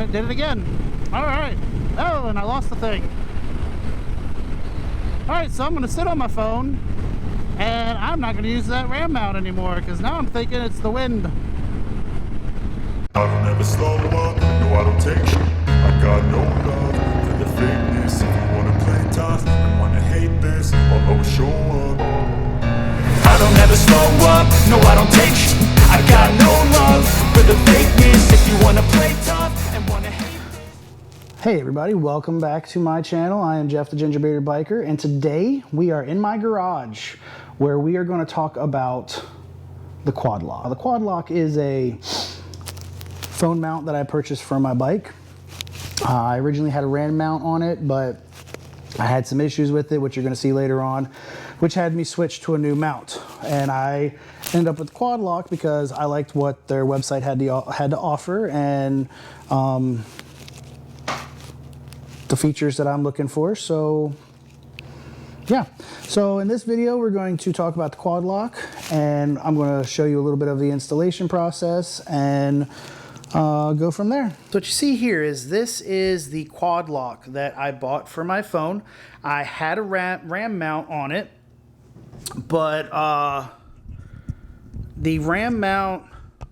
it did it again. Alright. Oh, and I lost the thing. Alright, so I'm going to sit on my phone, and I'm not going to use that RAM mount anymore, because now I'm thinking it's the wind. I don't ever slow up, no I don't take shit. I got no love for the fakeness. If you wanna play tough and wanna hate this, I'll always show up. I don't ever slow up, no I don't take shit. I got no love for the fakeness. If you wanna play tough and wanna hate this. Hey everybody, welcome back to my channel. I am Jeff the Ginger Bearded Biker, and today we are in my garage where we are going to talk about the Quadlock. The Quadlock is a phone mount that I purchased for my bike. I originally had a RAM mount on it, but I had some issues with it, which you're going to see later on, which had me switch to a new mount. And I ended up with Quadlock because I liked what their website had to offer, and the features that I'm looking for. So yeah, so in this video we're going to talk about the Quadlock, and I'm going to show you a little bit of the installation process and go from there. So what you see here is this is the Quadlock that I bought for my phone. I had a RAM mount on it, but the RAM mount,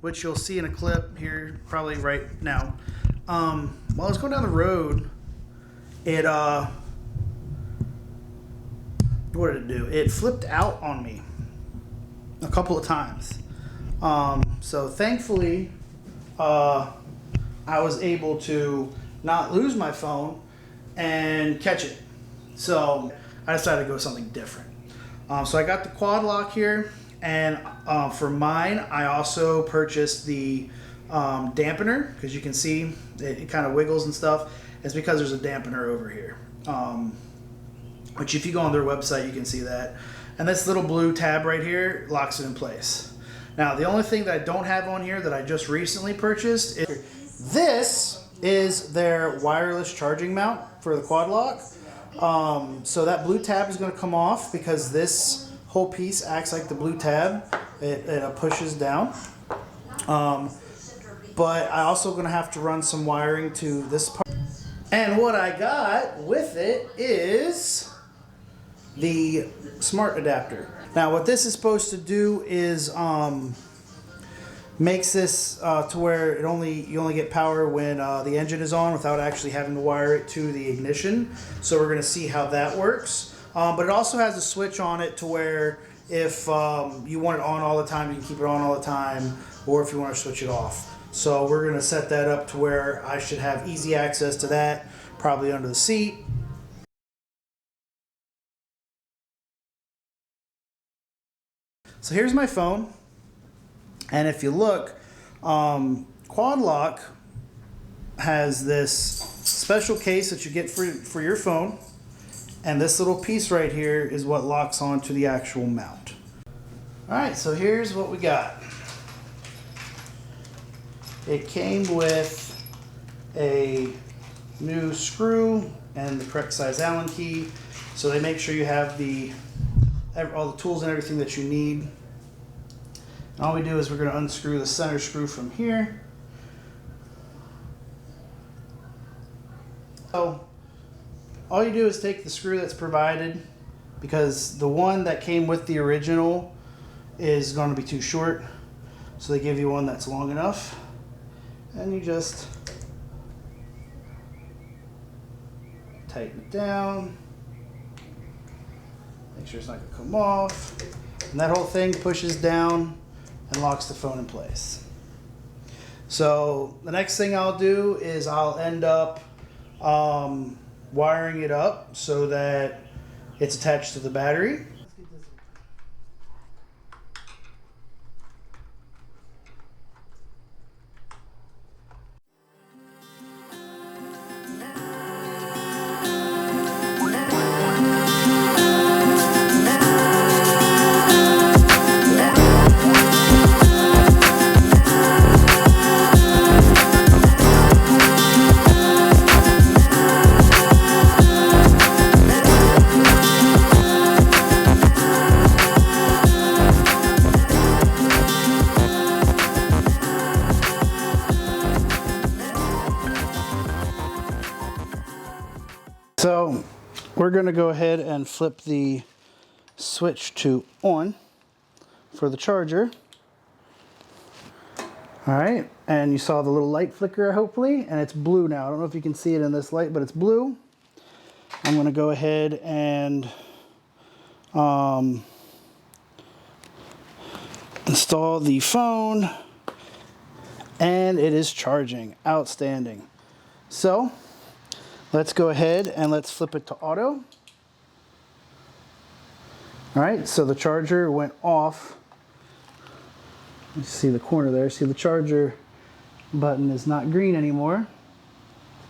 which you'll see in a clip here probably right now, while I was going down the road, it what did it do? It flipped out on me a couple of times. So thankfully I was able to not lose my phone and catch it. So I decided to go with something different. So I got the Quadlock here, and for mine I also purchased the dampener, because you can see it kind of wiggles and stuff. It's because there's a dampener over here, which if you go on their website you can see that. And this little blue tab right here locks it in place. Now the only thing that I don't have on here that I just recently purchased is this is their wireless charging mount for the Quadlock. So that blue tab is going to come off because this whole piece acts like the blue tab. It pushes down. But I also going to have to run some wiring to this part. And what I got with it is the smart adapter. Now what this is supposed to do is makes this to where you only get power when the engine is on without actually having to wire it to the ignition. So we're going to see how that works. But it also has a switch on it to where if you want it on all the time, you can keep it on all the time, or if you want to switch it off. So we're going to set that up to where I should have easy access to that, probably under the seat. So here's my phone, and if you look, Quadlock has this special case that you get for your phone, and this little piece right here is what locks onto the actual mount. Alright, so here's what we got. It came with a new screw and the correct size Allen key, so they make sure you have all the tools and everything that you need. And all we do is we're going to unscrew the center screw from here. So all you do is take the screw that's provided, because the one that came with the original is going to be too short, so they give you one that's long enough, and you just tighten it down. Make sure it's not going to come off. And that whole thing pushes down and locks the phone in place. So the next thing I'll do is I'll end up wiring it up so that it's attached to the battery. So we're going to go ahead and flip the switch to on for the charger. All right, and you saw the little light flicker, hopefully, and it's blue now. I don't know if you can see it in this light, but it's blue. I'm going to go ahead and install the phone, and it is charging. Outstanding. So let's go ahead and let's flip it to auto. All right, so the charger went off. You see the corner there. See the charger button is not green anymore.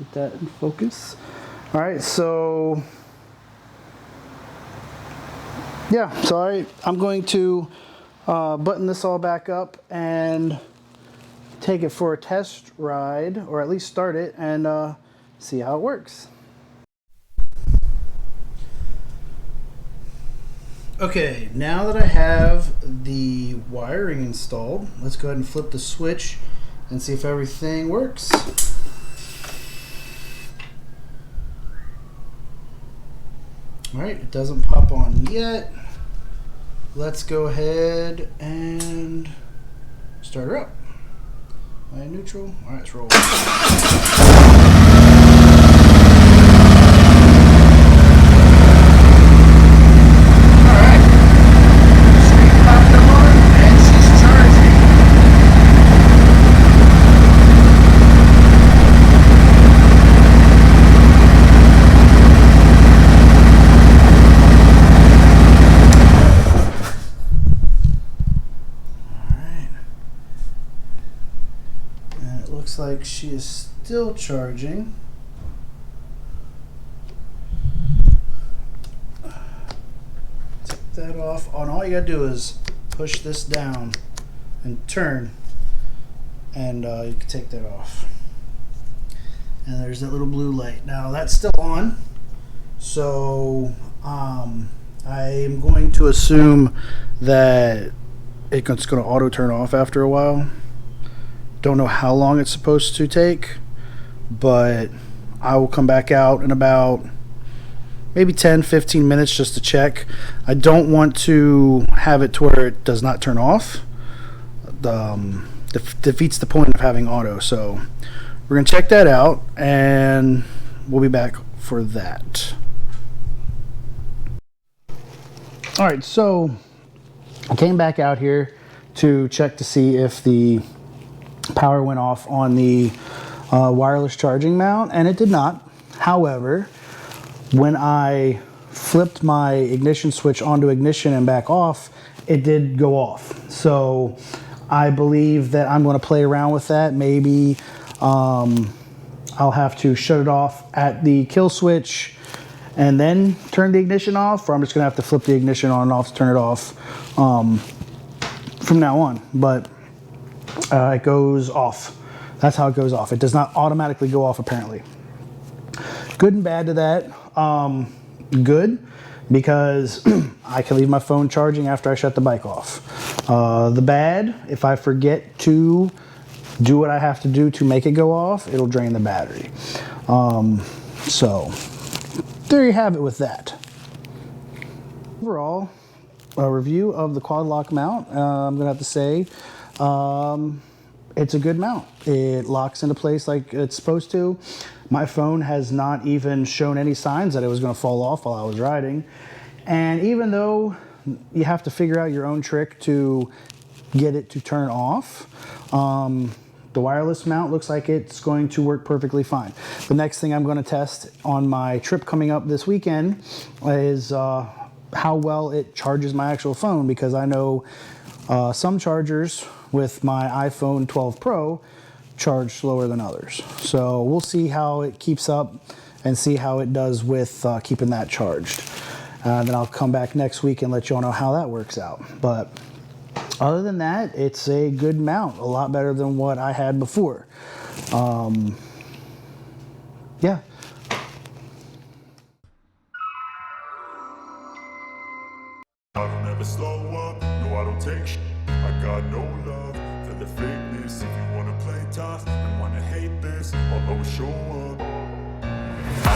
Get that in focus. All right, so yeah, so I'm going to button this all back up and take it for a test ride, or at least start it and see how it works. Okay, now that I have the wiring installed, let's go ahead and flip the switch and see if everything works. All right, it doesn't pop on yet. Let's go ahead and start her up. Am I in neutral? All right, let's roll. Looks like she is still charging. Take that off. Oh, and all you gotta do is push this down and turn, and you can take that off. And there's that little blue light. Now that's still on, so I'm going to assume that it's going to auto turn off after a while. Don't know how long it's supposed to take, but I will come back out in about maybe 10-15 minutes just to check. I don't want to have it to where it does not turn off. Defeats the point of having auto. So we're going to check that out, and we'll be back for that. All right, so I came back out here to check to see if the power went off on the wireless charging mount, and it did not. However, when I flipped my ignition switch onto ignition and back off, it did go off. So I believe that I'm going to play around with that. Maybe I'll have to shut it off at the kill switch and then turn the ignition off, or I'm just going to have to flip the ignition on and off to turn it off from now on. But it goes off. That's how it goes off. It does not automatically go off, apparently. Good and bad to that. Good, because I can leave my phone charging after I shut the bike off. The bad, if I forget to do what I have to do to make it go off, it'll drain the battery. So there you have it with that. Overall, a review of the Quadlock mount, I'm gonna have to say, it's a good mount. It locks into place like it's supposed to. My phone has not even shown any signs that it was going to fall off while I was riding. And even though you have to figure out your own trick to get it to turn off, the wireless mount looks like it's going to work perfectly fine. The next thing I'm going to test on my trip coming up this weekend is how well it charges my actual phone, because I know some chargers with my iPhone 12 Pro charge slower than others. So we'll see how it keeps up and see how it does with keeping that charged. Then I'll come back next week and let you all know how that works out. But other than that, it's a good mount, a lot better than what I had before. Yeah. I don't ever slow up, no I don't take shit. I got no love for the fakeness. If you wanna play tough and wanna hate this, I'll always show up.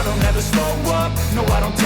I don't ever slow up, no I don't